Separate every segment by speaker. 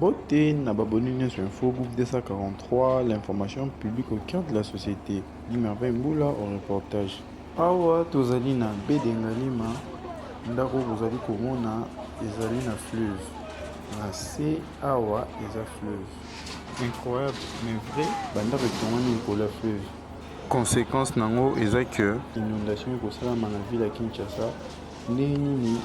Speaker 1: Mbote Nababonine sur Info Groupe 243, l'information publique au cœur de la société. Limerveille Mboula au reportage. Awa tozali na Bedengalima, ndako bozali komona ezali na fleuve. Na se awa eza fleuve. Incroyable mais vrai, bandako etongami likolo ya fleuve. Conséquence nango eza que inondation ekosalama na ville ya Kinshasa. Ndenge nini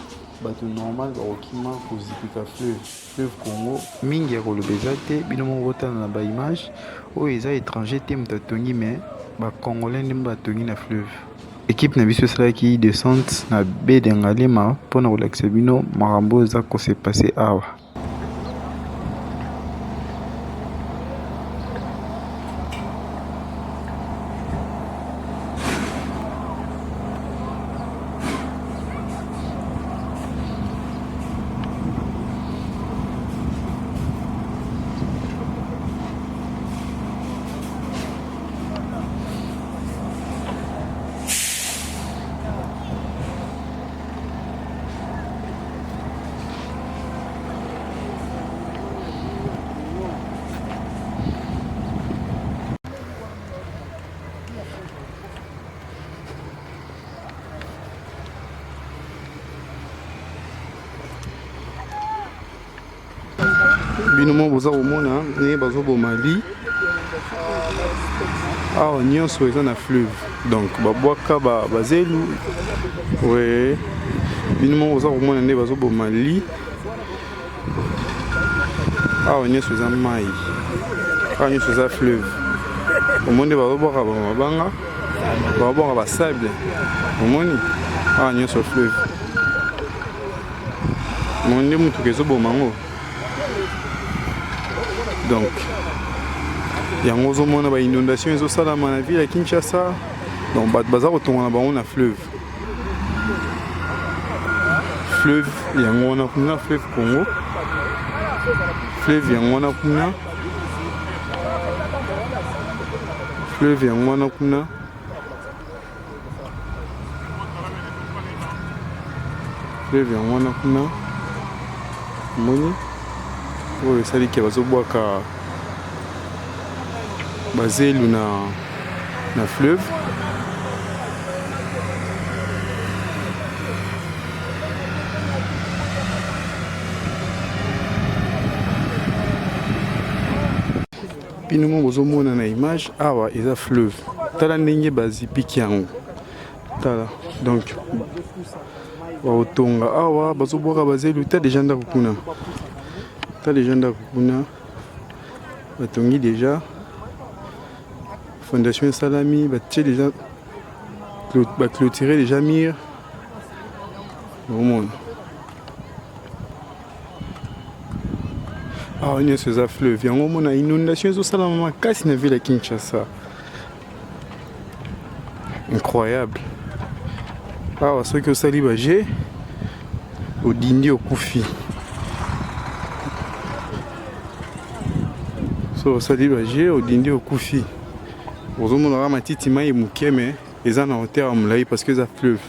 Speaker 1: bato normal bakokima kozipika fleuve Congo mingi ya koloba eza te bino moko botala na baimage oyo eza étranger te moto atongi me bacongolais nde batongi na fleuve. Équipe na biso esalaki descente na Bedengalema mpona kolakisa bino makambo eza kose passe awa. Binomo boza komona ndenge bazoboma li awa nyonso eza na fleuve donc babwaka bazelu we binomo boza komona ndenge bazoboma li awa nyonso eza mai awa nyonso eza fleuve omoni nde bazobwaka bamabanga babwaka basable omoni awa nyonso fleuve omoni nde mutuka ezoboma ngo. Donc, yango ozomona ba inondation ezosalama na ville ya Kinshasa. Donc bato baza kotonga na bango na fleuve. Fleuve yango wana kuna fleuve Congo. Fleuve yango wana kuna. Fleuve yango wana kuna. Fleuve yango wana kuna. Moni oyo esaliki bazobwaka bazelu na fleuve. Binomo bozomona na image awa eza fleuve. Tala ndenge bazipiki yango. Tala donc baotonga awa bazobwaka bazelu ta deja ndako kuna. Les gens d'Akuna batongi déjà fondation Salami batie déjà clôturer déjà mire au monde. Ah on est sur fleuve yango mona inondation zo salama makasi na ville ya Kinshasa. Incroyable. Ah ceux que sali baje au dindi au kufi. So sali baje odindi okufi ozomona matiti mai muke me eza na hauteur ya molai parce que eza fleuve.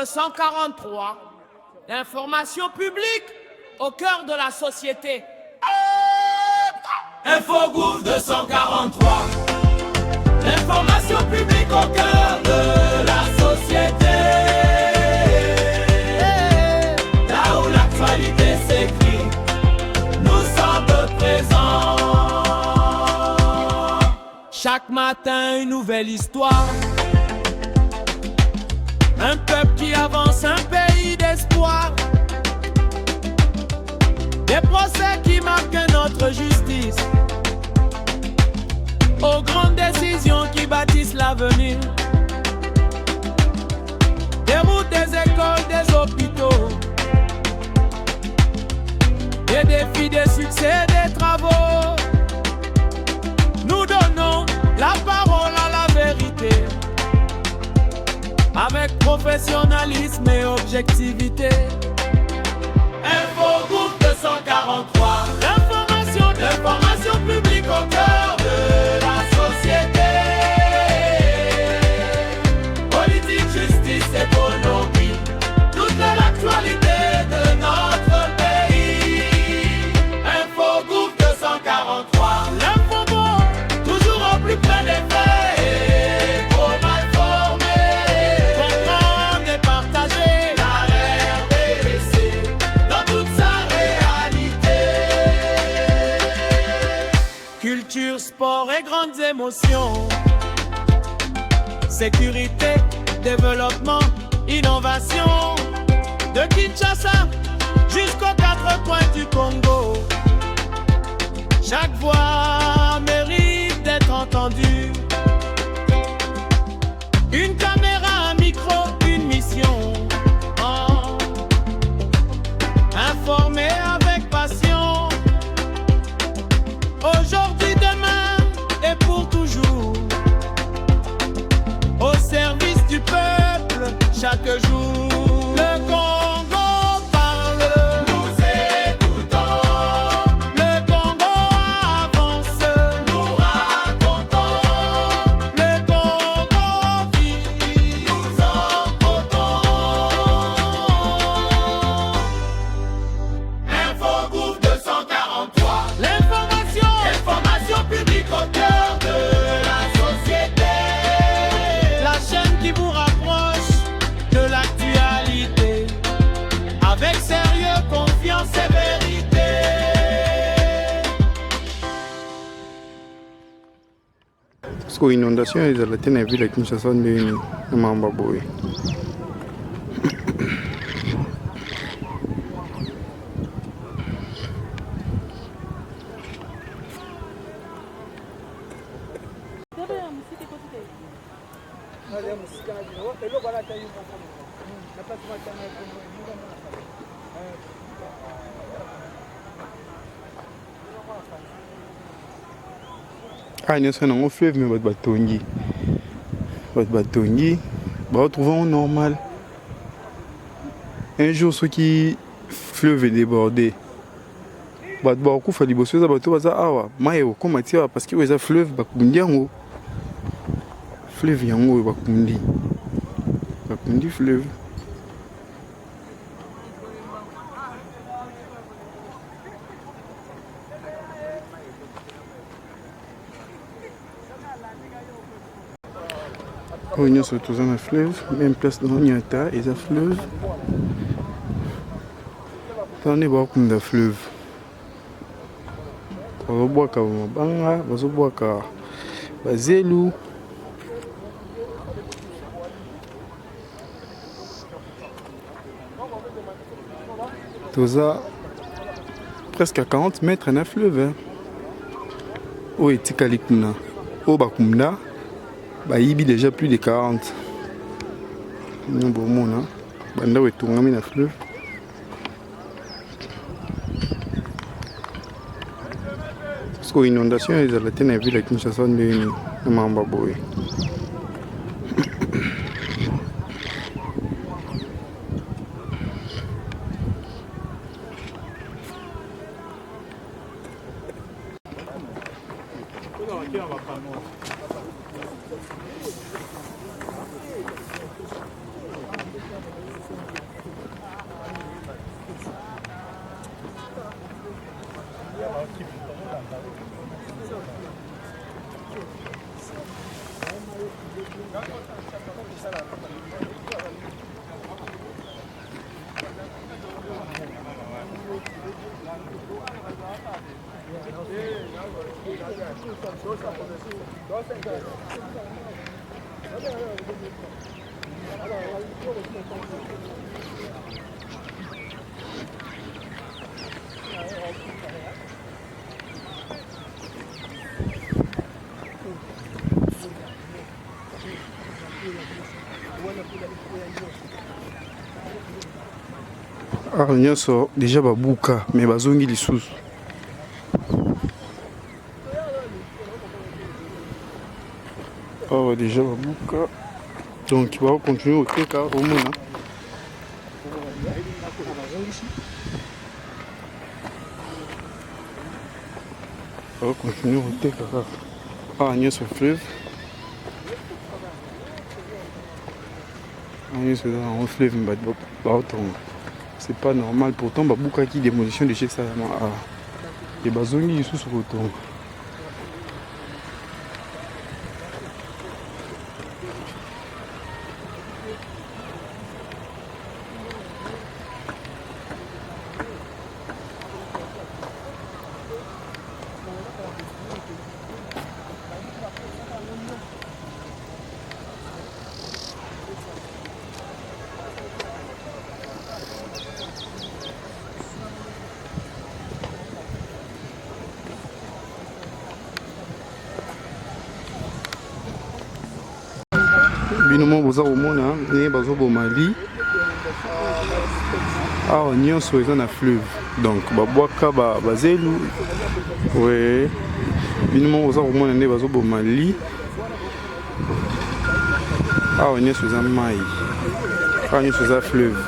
Speaker 2: 243, l'information publique au cœur de la société.
Speaker 3: Infogouv 243, l'information publique au cœur de la société. Là où l'actualité s'écrit, nous sommes présents.
Speaker 2: Chaque matin, une nouvelle histoire. Un peuple qui avance, un pays d'espoir. Des procès qui marquent notre justice. Aux grandes décisions qui bâtissent l'avenir. Des routes, des écoles, des hôpitaux. Des défis, des succès, des travaux. Nous donnons la parole à la vérité. Avec professionnalisme et objectivité.
Speaker 3: Infogouv 243, l'information publique au cœur de la société. Politique, justice, économie, toute l'actualité de notre pays. Infogouv 243,
Speaker 2: L'info bon,
Speaker 3: toujours au plus près des faits et trop mal formés.
Speaker 2: comprendre et partager.
Speaker 3: La RDC dans toute sa réalité.
Speaker 2: Culture, sport et grandes émotions. Sécurité, développement, innovation. De Kinshasa jusqu'aux 4 coins du Congo. Chaque voix mérite d'être entendue. Une caméra, un micro, une mission. Oh. Informer avec passion. Aujourd'hui, demain et pour toujours. Au service du peuple, chaque jour. Le Congo parle.
Speaker 3: Nous écoutons,
Speaker 2: Le Congo avance.
Speaker 3: nous racontons,
Speaker 2: Le Congo vit.
Speaker 3: nous en votons. Infogouv 243, l'information publique au cœur de la société.
Speaker 2: La chaîne qui vous rapproche de l'actualité. Avec sérieux, confiance et vérité.
Speaker 1: Siku inondation ezala te na ville ya Kinshasa ndeni na mamba boye. Ah, nyonso nango fleuve me bato batongi. Bato batongi baretrouvons normal. Un jour soki fleuve est débordé. Bato bakokufa liboso eza bato baza awa mai ekokoma ti awa parce que oyo eza fleuve bakundi yango. Fleuve yango oyo bakundi fleuve. Oyo nyonso toza na fleuve, même place dans Nyata eza fleuve. Tane bakunda fleuve. Bazobwaka mabanga, bazobwaka bazelu. Toza presque à 40 mètres na fleuve. Hein. Oyo etikali kuna. Oyo bakunda. Bayibi déjà plus de 40. Nous bon banda wetungami na fleuve. Parce que inondation ezala te na ville ya Kinshasa ndeni na mamba boye. Ah, nyonso déjà babuka mais bazongi lisusu. Oh déjà babuka donc va continuer au teka au mona. On va continuer au teka. Ah nyonso fleuve. Ah nyonso dans un fleuve mais c'est pas normal pourtant babuka qui démolition de chez Salama. Ah et bazongi lisusu kotonga. Binomo boza komona ne bazoboma li awa nyonso eza na fleuve donc babwaka bazelu ouais binomo boza komona nde bazoboma li awa nyonso eza mai awa nyonso eza fleuve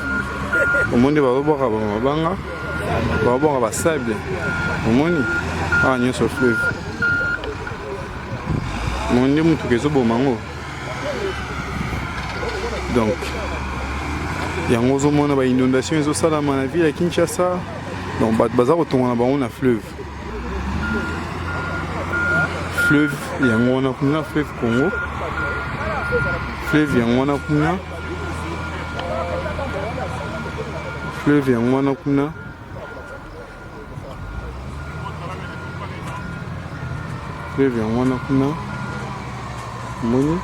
Speaker 1: omoni bazobwaka bamabanga babwaka basable omoni awa nyonso fleuve omoni nde mutuka ezoboma ngo. Donc, il y a une inondation dans la ville à Kinshasa. Donc, il y a un fleuve. Fleuve, il y a un fleuve Congo. Fleuve, il y a un fleuve, il y a un fleuve, il y a un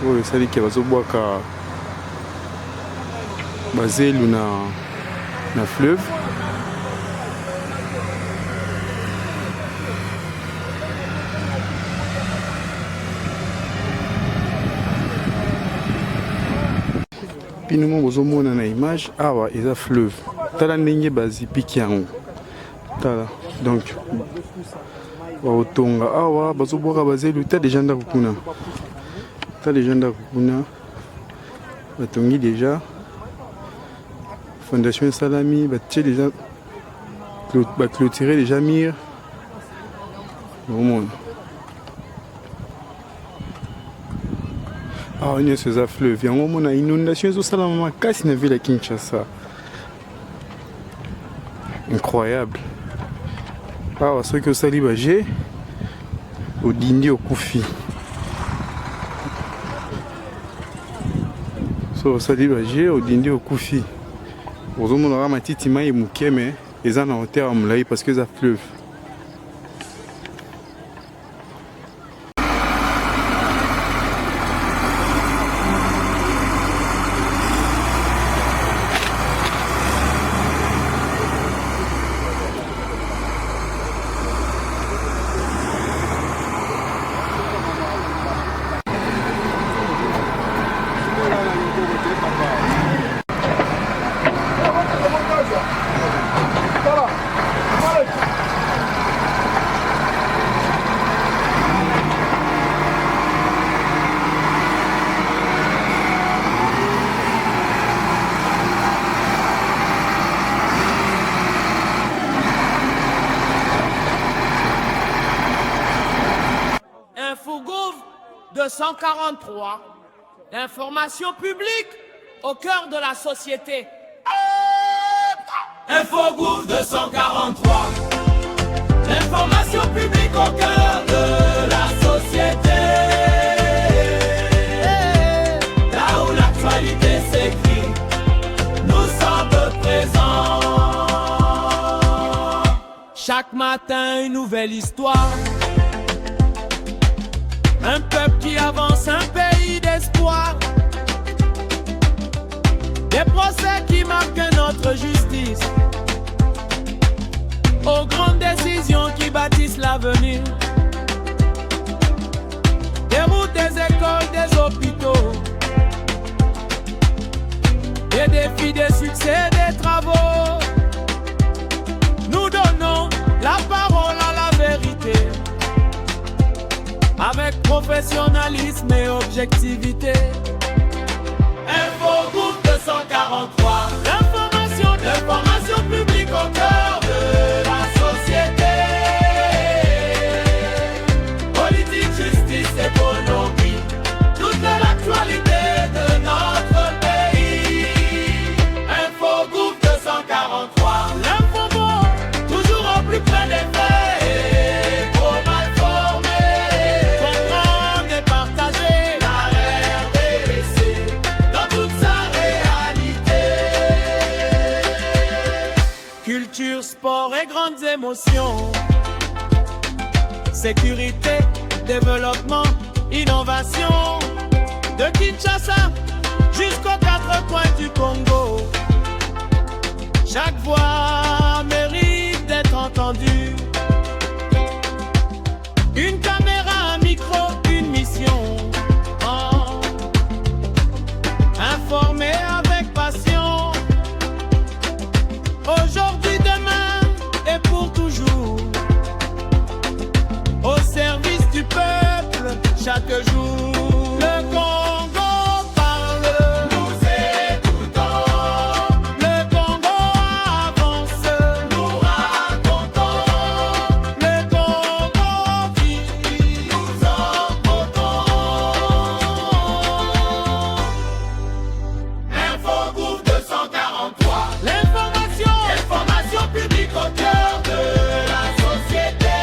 Speaker 1: oyo esaliki bazobwaka bazelu na fleuve binomo bozomona na image awa eza fleuve tala ndenge bazipiki yango tala donc baotonga awa bazobwaka bazelu ta deja ndako kuna. Les gens d'Akuna, Batongi déjà, Fondation Salami, déjà clôturer déjà Mir, au monde. Ah, on y a ce fleuve, il y a un moment de inondation, tout ça dans ma casse, une ville à Kinshasa. Incroyable. Ah, ce que ça libagé, au Dindi, au Koufi. So sali baje odindi okufi ozomona matiti mai mukeme eza na hauteur ya molayi parce que eza fleuve.
Speaker 2: Infogouv 243, l'information publique au cœur de la société.
Speaker 3: Infogouv 243, L'information publique au cœur de la société. Là où l'actualité s'écrit, nous sommes présents.
Speaker 2: Chaque matin, une nouvelle histoire. Un peuple qui avance, un pays d'espoir. Des procès qui marquent notre justice. Aux grandes décisions qui bâtissent l'avenir. Des routes, des écoles, des hôpitaux. Des défis, des succès, des travaux. Nous donnons la parole à la vérité. Avec professionnalisme et objectivité.
Speaker 3: Info Groupe 243. L'information publique au cœur de la société. Politique, justice, économie, toute l'actualité de notre pays. Info Groupe 243.
Speaker 2: L'info bon,
Speaker 3: Toujours au plus près des faits et trop mal formés.
Speaker 2: comprendre et partager.
Speaker 3: La RDC dans toute sa réalité.
Speaker 2: Culture, sport et grandes émotions. Sécurité, développement, innovation. De Kinshasa jusqu'aux quatre coins du Congo. Chaque voix mérite d'être entendue. Une caméra, un micro, une mission. Oh. Informer avec passion. Aujourd'hui, demain et pour toujours. Au service du peuple, chaque jour. Le Congo parle.
Speaker 3: Nous écoutons,
Speaker 2: Le Congo avance.
Speaker 3: nous racontons,
Speaker 2: Le Congo vit.
Speaker 3: nous emportons. Info Groupe 243. L'information publique au cœur de la société.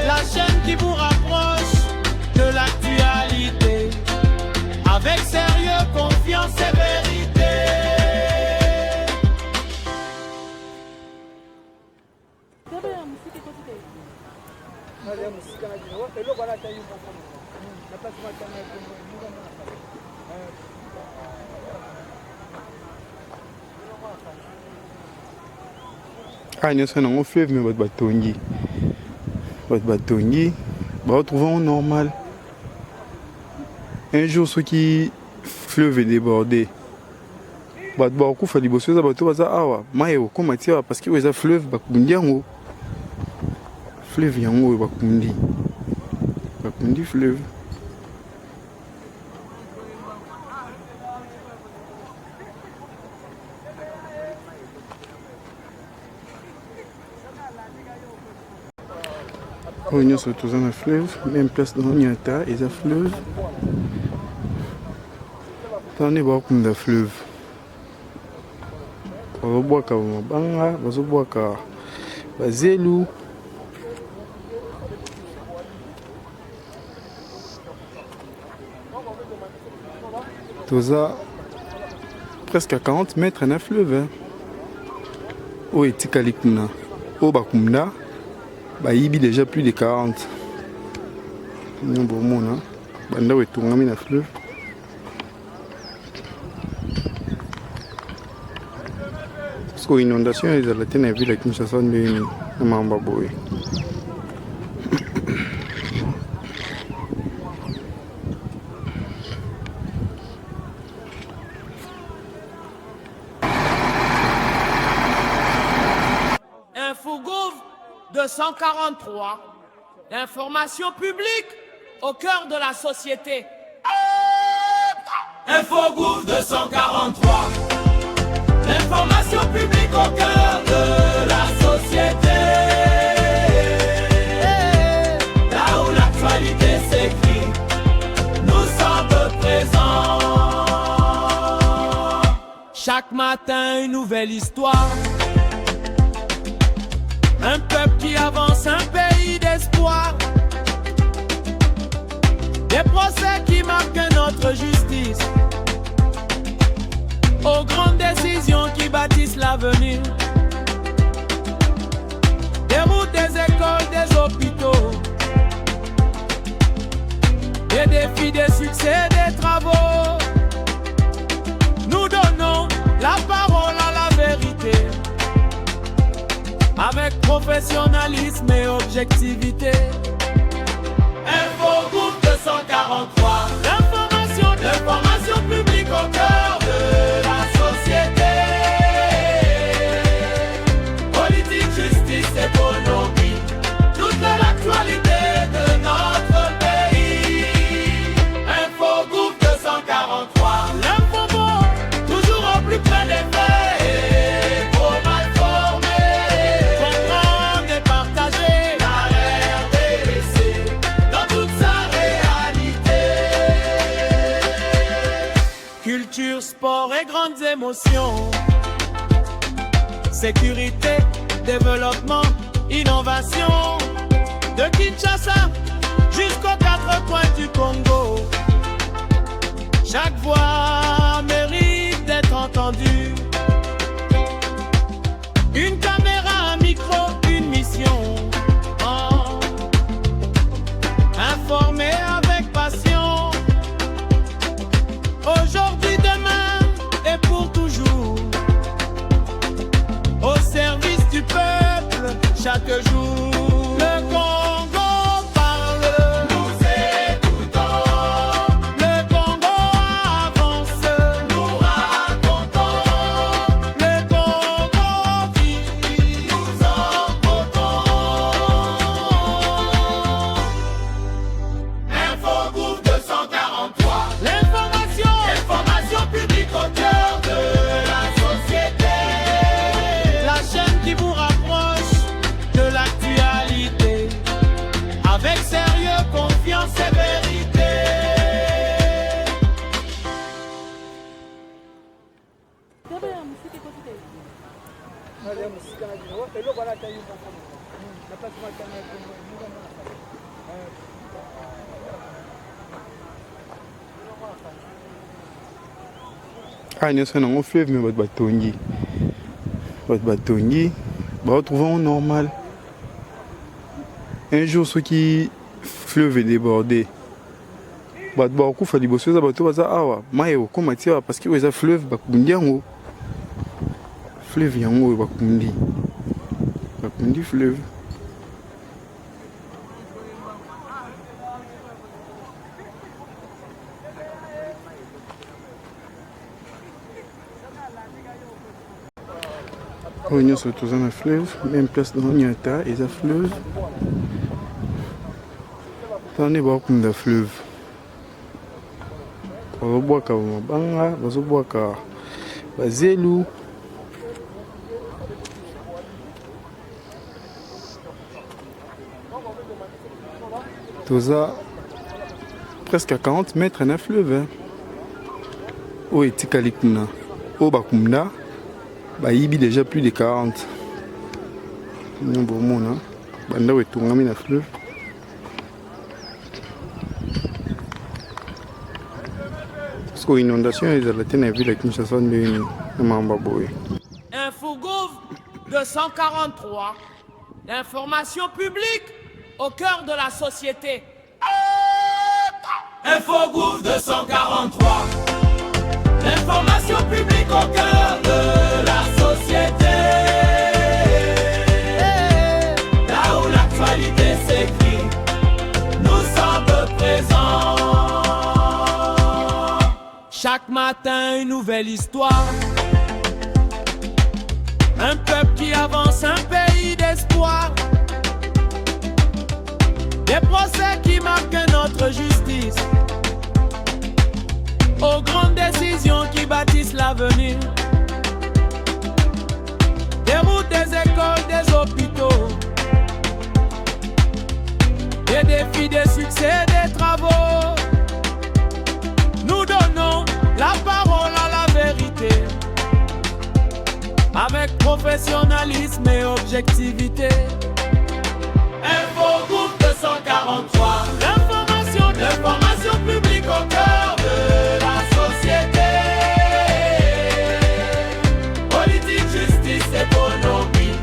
Speaker 2: La chaîne qui vous rapproche de l'actualité. Avec sérieux, confiance et vérité.
Speaker 1: Ah, nous sommes en fleuve, mais votre batongi. Votre batongi, bah, retrouvons normal. Un jour, ceux qui fleuve est débordé. Bah, beaucoup fait des bosses, bah, tout ça, ah, ouais, maïo, comment tu vas, parce que les fleuve, bah, kundiango. Fleuve yango, bah, kundi. Bah, kundi fleuve. On est sur tous un fleuve, même place dans l'Ignata, et un fleuve. On est beaucoup de fleuve. On va boire comme Banga, on va boire comme Zelu. Tout ça, presque à 40 mètres, un fleuve. Hein. Oh, et Tikalikuna. Oh, Bakumna. Bah, il y a déjà plus de 40. Non, bon, mon, hein. Banda, ouais, tout le monde a fleuve. Parce que l'inondation, ils ont été dans la ville de Kinshasa, de Mambaboy.
Speaker 2: Infogouv 243. L'information publique au cœur de la société.
Speaker 3: Info Groupe 243. L'information publique au cœur de la société. Là où l'actualité s'écrit, nous sommes présents.
Speaker 2: Chaque matin, une nouvelle histoire. Un peuple qui avance, un pays d'espoir. Des procès qui marquent notre justice. Aux grandes décisions qui bâtissent l'avenir. Des routes, des écoles, des hôpitaux. Des défis, des succès, des travaux. Nous donnons la parole à la vérité. Avec professionnalisme et objectivité.
Speaker 3: Info Groupe 243. L'information publique au cœur de la société. Politique, justice, économie. Toute l'actualité de notre pays. Info Groupe 243. L'info toujours au plus près des faits. Et trop mal formé.
Speaker 2: Comprendre et partager.
Speaker 3: La RDC dans toute sa réalité.
Speaker 2: Culture, sport et grandes émotions. Sécurité, développement, innovation. De Kinshasa jusqu'aux quatre coins du Congo. Chaque voix mérite d'être entendue. Une caméra, un micro, une mission. Oh. Informer avec passion. Aujourd'hui, demain et pour toujours. Au service du peuple, chaque jour. Le Congo parle.
Speaker 3: Nous écoutons,
Speaker 2: Le Congo avance.
Speaker 3: nous racontons,
Speaker 2: Le Congo vit.
Speaker 3: nous emportons. Info Groupe 243. Information publique au cœur de la société.
Speaker 2: La chaîne qui vous rapproche de l'actualité. Avec sérieux, confiance et vérité.
Speaker 1: Ah, nous sommes en fleuve, mais votre batongi. Votre batongi, retrouvons normal. Un jour, ceux qui fleuve est débordé. Votre barco fait des bosses, ça bateau, ça awa. Maïo, comment tu vas? Parce que vous avez fleuve, bakundi yango. Fleuve yango, bakundi. Bakundi fleuve. On se retrouve dans le fleuve, même place dans l'Onyata et le fleuve. On est beaucoup dans le fleuve. On va boire comme Mabanga, on va boire comme Bazelu. Tout ça, presque à 40 mètres dans le fleuve. Hein. Où est Tikalikuna? Où Bakumna? Bah, il y a déjà plus de 40. Nous bon, banda est tourné dans le fleuve. Parce que l'inondation est à la tête de la ville de Kinshasa de Mambaboy.
Speaker 2: Infogouv 243. L'information publique au cœur de la société.
Speaker 3: Info Groupe 243. L'information publique au cœur de la société. Là où l'actualité s'écrit, nous sommes présents.
Speaker 2: Chaque matin, une nouvelle histoire. Un peuple qui avance, un pays d'espoir. Des procès qui marquent notre justice. Aux grandes décisions qui bâtissent l'avenir. Des routes, des écoles, des hôpitaux. Des défis, des succès, des travaux. Nous donnons la parole à la vérité. Avec professionnalisme et objectivité.
Speaker 3: Info Groupe 243. L'information publique au cœur de la société. Politique, justice, économie,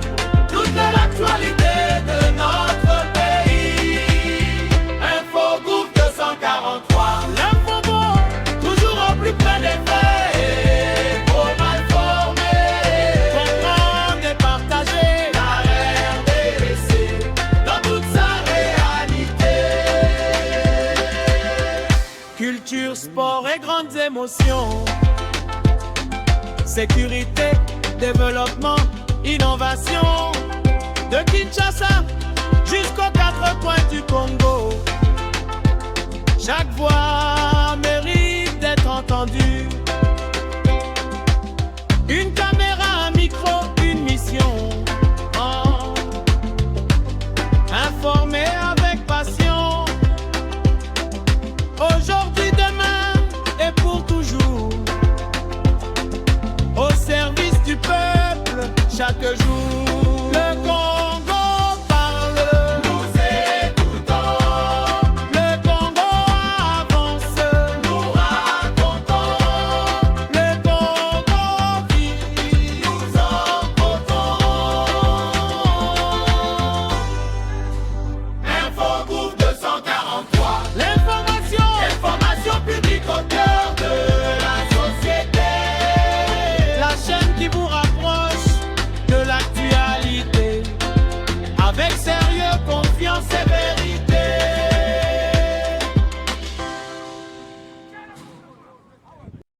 Speaker 3: toute l'actualité de notre pays. Info Groupe 243.
Speaker 2: L'info bon,
Speaker 3: Toujours au plus près des faits, pour mal formés.
Speaker 2: comprendre et partager.
Speaker 3: La RDC dans toute sa réalité.
Speaker 2: Culture, sport et grandes émotions. Sécurité, développement, innovation. De Kinshasa jusqu'aux quatre coins du Congo. Chaque voix mérite d'être entendue. Une caméra, un micro, une mission. Oh. Informer avec passion. Aujourd'hui, demain et pour toujours. Au service du peuple, chaque jour. Le Congo parle.
Speaker 3: Nous écoutons,
Speaker 2: Le Congo avance.
Speaker 3: nous racontons,
Speaker 2: Le Congo vit.
Speaker 3: nous emportons. Info Groupe 243.
Speaker 2: L'information
Speaker 3: Publique au cœur de la société.
Speaker 2: la chaîne qui vous rapproche de l'actualité. Avec sérieux, confiance et